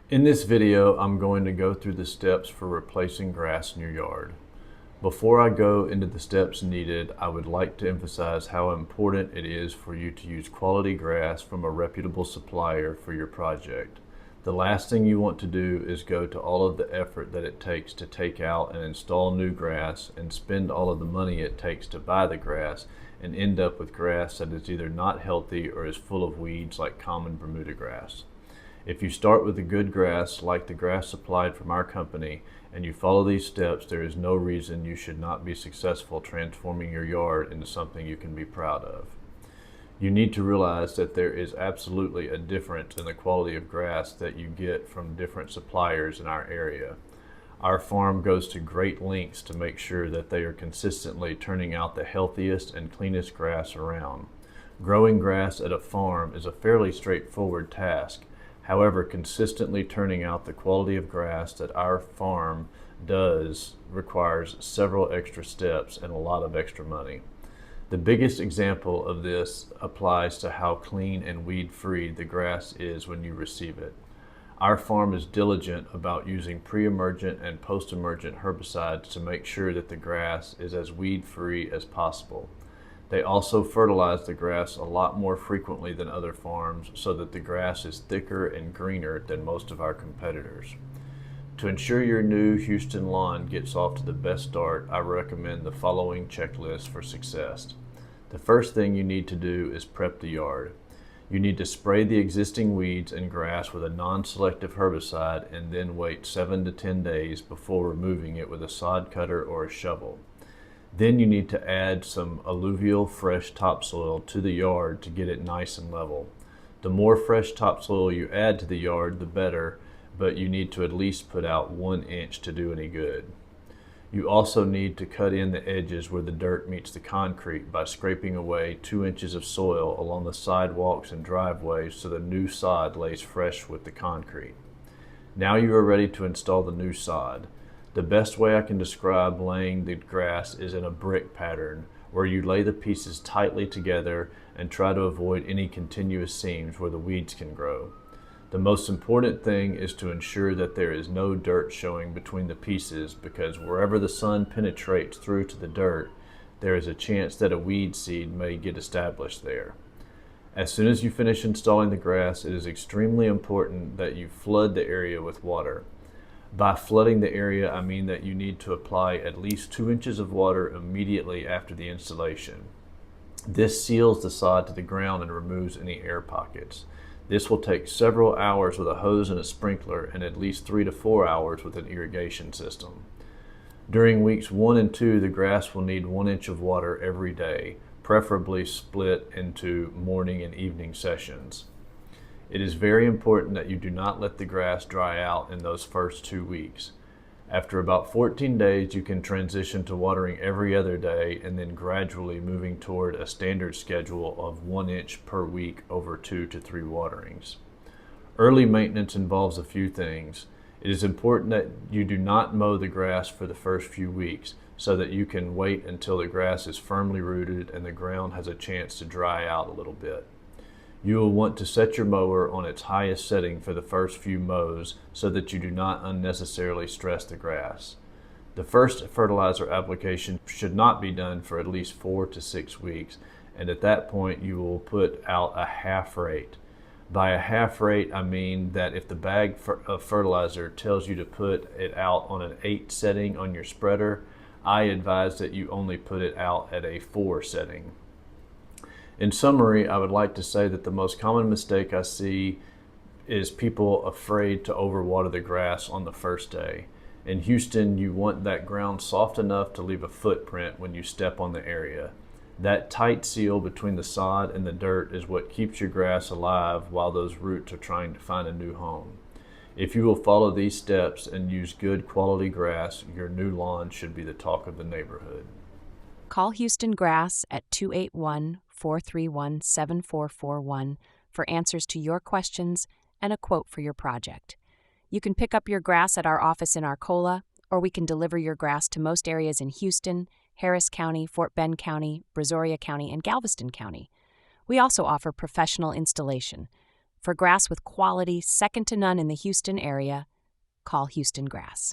In this video, I'm going to go through the steps for replacing grass in your yard. Before I go into the steps needed, I would like to emphasize how important it is for you to use quality grass from a reputable supplier for your project. The last thing you want to do is go to all of the effort that it takes to take out and install new grass and spend all of the money it takes to buy the grass and end up with grass that is either not healthy or is full of weeds like common Bermuda grass. If you start with a good grass, like the grass supplied from our company, and you follow these steps, there is no reason you should not be successful transforming your yard into something you can be proud of. You need to realize that there is absolutely a difference in the quality of grass that you get from different suppliers in our area. Our farm goes to great lengths to make sure that they are consistently turning out the healthiest and cleanest grass around. Growing grass at a farm is a fairly straightforward task. However, consistently turning out the quality of grass that our farm does requires several extra steps and a lot of extra money. The biggest example of this applies to how clean and weed-free the grass is when you receive it. Our farm is diligent about using pre-emergent and post-emergent herbicides to make sure that the grass is as weed-free as possible. They also fertilize the grass a lot more frequently than other farms so that the grass is thicker and greener than most of our competitors. To ensure your new Houston lawn gets off to the best start, I recommend the following checklist for success. The first thing you need to do is prep the yard. You need to spray the existing weeds and grass with a non-selective herbicide and then wait 7 to 10 days before removing it with a sod cutter or a shovel. Then you need to add some alluvial fresh topsoil to the yard to get it nice and level. The more fresh topsoil you add to the yard, the better, but you need to at least put out 1 inch to do any good. You also need to cut in the edges where the dirt meets the concrete by scraping away 2 inches of soil along the sidewalks and driveways so the new sod lays fresh with the concrete. Now you are ready to install the new sod. The best way I can describe laying the grass is in a brick pattern, where you lay the pieces tightly together and try to avoid any continuous seams where the weeds can grow. The most important thing is to ensure that there is no dirt showing between the pieces, because wherever the sun penetrates through to the dirt, there is a chance that a weed seed may get established there. As soon as you finish installing the grass, it is extremely important that you flood the area with water. By flooding the area, I mean that you need to apply at least 2 inches of water immediately after the installation. This seals the sod to the ground and removes any air pockets. This will take several hours with a hose and a sprinkler, and at least 3 to 4 hours with an irrigation system. During weeks 1 and 2, the grass will need 1 inch of water every day, preferably split into morning and evening sessions. It is very important that you do not let the grass dry out in those first 2 weeks. After about 14 days, you can transition to watering every other day and then gradually moving toward a standard schedule of 1 inch per week over 2 to 3 waterings. Early maintenance involves a few things. It is important that you do not mow the grass for the first few weeks so that you can wait until the grass is firmly rooted and the ground has a chance to dry out a little bit. You will want to set your mower on its highest setting for the first few mows so that you do not unnecessarily stress the grass. The first fertilizer application should not be done for at least 4 to 6 weeks, and at that point you will put out a half rate. By a half rate, I mean that if the bag of fertilizer tells you to put it out on an 8 setting on your spreader, I advise that you only put it out at a 4 setting. In summary, I would like to say that the most common mistake I see is people afraid to overwater the grass on the first day. In Houston, you want that ground soft enough to leave a footprint when you step on the area. That tight seal between the sod and the dirt is what keeps your grass alive while those roots are trying to find a new home. If you will follow these steps and use good quality grass, your new lawn should be the talk of the neighborhood. Call Houston Grass at 281-431-7441 for answers to your questions and a quote for your project. You can pick up your grass at our office in Arcola, or we can deliver your grass to most areas in Houston, Harris County, Fort Bend County, Brazoria County, and Galveston County. We also offer professional installation. For grass with quality second to none in the Houston area, call Houston Grass.